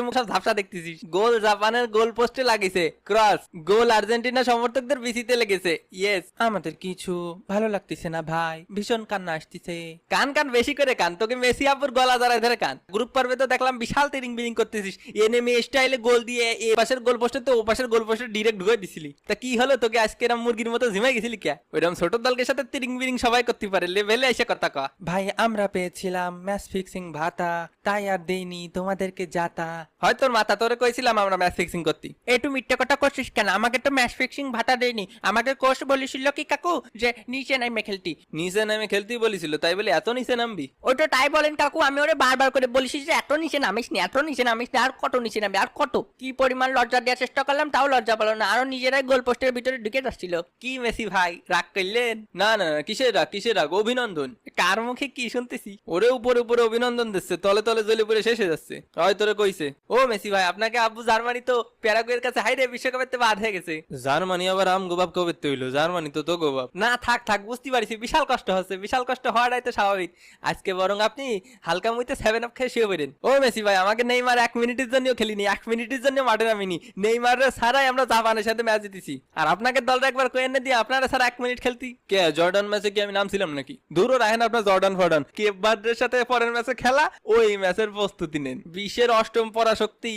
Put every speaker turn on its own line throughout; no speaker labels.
মুখ সব ঝাপসা দেখতেছিস। গোল জাপানের গোল পোস্টে লাগিছে, ক্রস গোল আর্জেন্টিনা সমর্থকদের বিসিতে লেগেছে। ইয়েস, আমাদের কিছু ভালো লাগতেছে না ভাই, ভীষণ কান্না আসতেছে। কান কান বেশি করে কান, তোকে মেসি আপুর গলা জড়ায় ধরে কান। গ্রুপ পর্বে তো দেখলাম বিশাল তিরিং বিরিং করতেছিস, এনেমি স্টাইলে গোল দিয়ে এ পাশের গোল পোস্টে তো ও পাশের গোল পোস্টে ডিরেক্ট ঢুকে দিছিলি। তা কি হলো, তোকে আজকে এরম মুরগির মতো ঝিমাই গেছিলি কে? ওইরকম ছোট দলকে সাথে তিরিং বিরিং সবাই করতে পারে, লেভেলে এসে কথা কয়। ভাই আমরা পেয়েছিলাম ম্যাচ ফিক্সিং ভাতা, তাই আর দেইনি তোমাদেরকে যাতা। হয়তো মাথা তোরে কইছিলাম আমরা ম্যাচ ফিক্সিং করতি। একটু মিথ্যে কথা করছিস কেন? আমাকে তো ম্যাচ ফিক্সিং ভাতা দেয়নি, আমাকে কোচ বলেছিল কি কাকু যে নিচে নামে খেলতি। নিচে নামে খেলতেই বলেছিল, তাই বলে এত নিচে নামবি? ওটা তাই বলেন কাকু, আমি ওরে বারবার করে বলেছি যে এত নিচে নামিস নি, এত নিচে নামিস না, আর কত নিচে নামবি, আর কত। কি পরিমাণ লজ্জা দেওয়ার চেষ্টা করলাম, তাও লজ্জা পেল না, আরো নিজেরাই গোল পোস্টের ভিতরে ঢুকে যাচ্ছিল। কি মেসি ভাই রাগ করলেন? না না কিসের রাগ, কিসের রাগ, অভিনন্দন। কার মুখে কি শুনতেছি? ওরে উপরে উপরে অভিনন্দন দিচ্ছে, তলে তলে জ্বলে পড়ে শেষ হয়ে যাচ্ছে। হয় তোরে কইছে ও মেসি ভাই আপনাকে আব্বু জার্মানি তো প্যারাগুয়ের কাছে হাইরে বিশ্বকাপের বাদ হয়ে গেছে। জার্মানি আবার আম গোবাব কবে হইলো? জার্মানি তো তো গোবাব। না থাক থাক, বুঝতে পারছি বিশাল কষ্ট হচ্ছে, বিশাল কষ্ট হওয়াটাই তো স্বাভাবিক। আজকে বরং আপনি হালকা মুইতে 7 আপ খেয়ে শুয়ে পড়েন। ও মেসি ভাই আমাকে নেইমার 1 মিনিটের জন্যও খেলিনি, 1 মিনিটের জন্য মাঠে নামিনি। নেইমার ছাড়াই আমরা জাপানের সাথে ম্যাচ জিতেছি, আর আপনাকে দলটা একবার কয়ে এনে দিয়ে আপনারা ছাড়া 1 মিনিট খেলতি। কে জর্ডান ম্যাচে কি আমি নামছিলাম নাকি? দূরও রাখেন আপনার জর্ডান ফর্ডান, কেপ ভার্দের সাথে পরের ম্যাচে খেলা, ওই ম্যাচের প্রস্তুতি নেন। বিশ্বের 8ম পরাশক্তি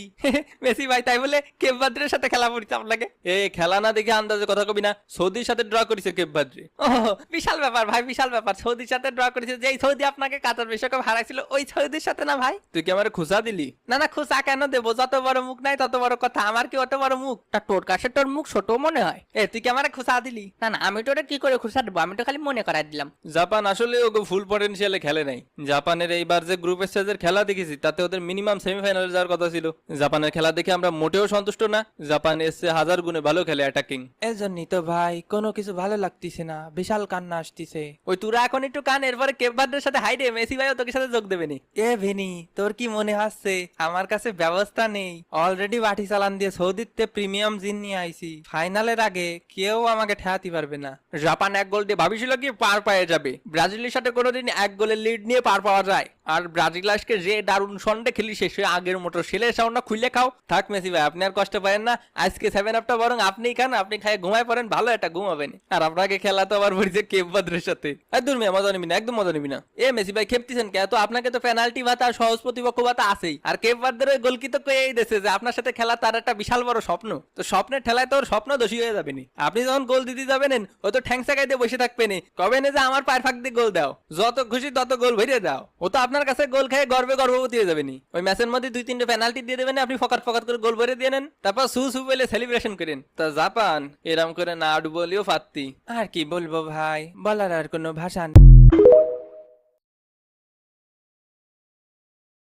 মেসি ভাই, তাই বলে কেপ ভার্দের সাথে খেলা পড়িতে আপনাকে? এ খেলা না দেখে আন্দাজে কথা কবি না। সৌদির সাথে ড্র করেছে কেপ ভার্দে। ও বিশাল ব্যাপার ভাই, বিশাল ব্যাপার। সৌদির সাথে ড্র করেছে, যেই সৌদি আপনাকে কাতার বিশ্বকাপ হারাইছিল ওই সৌদির সাথে না ভাই? তুই কি আমার খুশা দিলি? না না খুশা কেন দেবো, যত বড় মুখ নাই তত বড় কথা। আমার কি অত বড় মুখ? তা তোর কাছে তোর মুখ ছোট মনে হয়। এ তুই কি আমার খুশা দিলি? না না আমি তোরে কি করে খুশা দেবো, আমি তো খালি মনে করাই দিলাম। জাপান আসলে ওকে ফুল পটেনশিয়ালে খেলে নাই। জাপানের এইবার যে গ্রুপ স্টেজের খেলা দেখেছি তাতে ওদের মিনিমাম সেমিফাইনালে যাওয়ার কথা ছিল। জাপানের খেলা দেখে আমরা মোটেও সন্তুষ্ট না, জাপান এসে 1000 গুণে ভালো খেলে অ্যাটাকিং। এজন্যই তো ভাই কোনো কিছু ভালো লাগতেছে না, বিশাল কান্না আসতেছে। ওই তোরা এখন একটু কান, এরপরে কেপ ভার্দের সাথে হাইডে মেসি ভাইও তোকে সাথে যোগ দেবে নি। এ ভিনি তোর কি মনে হচ্ছে আমার কাছে ব্যবস্থা নেই? অলরেডি বাটি চালান দিয়ে সৌদিতে প্রিমিয়াম জিন নিয়ে আইছি, ফাইনালের আগে কেউ আমাকে ঠেকাতে পারবে না। জাপান 1 গোল দিয়ে ভাবিছিল কি পার পায়ে যাবে, ব্রাজিলের সাথে কোনোদিন 1 গোলের লিড নিয়ে পার পাওয়া যায়? আর ব্রাজিল আজকে যে দারুণ সন্ডে খেলি শেষ হয়ে আগের মতো সেলের সাউন্ডটা খুলে খাও। থাক মেসি ভাই আপনি আর কষ্ট পাবেন না, আজকে 7 আপটা বরং আপনিই খান, আপনি খাই ঘুমায় পড়েন, ভালো একটা ঘুমাবেন। আর আপনাকে খেলা তো আবার পড়েছে কেপ ভার্দের সাথে। একদম মজা নিবি না, একদম মজা নিবি না। এ মেসি ভাই খেপতেছেন কে? তো আপনাকে তো পেনাল্টি ভাতা আর সহজ প্রতিপক্ষ ভাতা আছেই, আর কেপ ভার্দের ওই গোলকি তো কয়েই দিয়েছে যে আপনার সাথে খেলা তার একটা বিশাল বড় স্বপ্ন। তো স্বপ্নের ঠেলায় তো ওর স্বপ্ন দোষী হয়ে যাবে নি। আপনি যখন গোল দিতে যাবেন ও তো ঠ্যাংসা গাইতে বসে থাকবে নি, কবে না যে আমার পায়ের ফাঁক দিয়ে গোল দাও, যত খুশি তত গোল ভরিয়ে দাও। ও তো আপনার কাছে গোল খেয়ে গর্বে গর্ভবতী হয়ে যাবে নি। ওই ম্যাচের মধ্যে 2-3টে পেনাল্টি দিয়ে দেবেন, আপনি ফকাট ফকাট করে গোল ভরে দিয়ে নেন, তারপর সু সু বলে সেলিব্রেশন করেন। তা জাপান এরম করে না আডু বলিও পারতি। আর কি বলবো ভাই, বলার আর কোনো ভাষা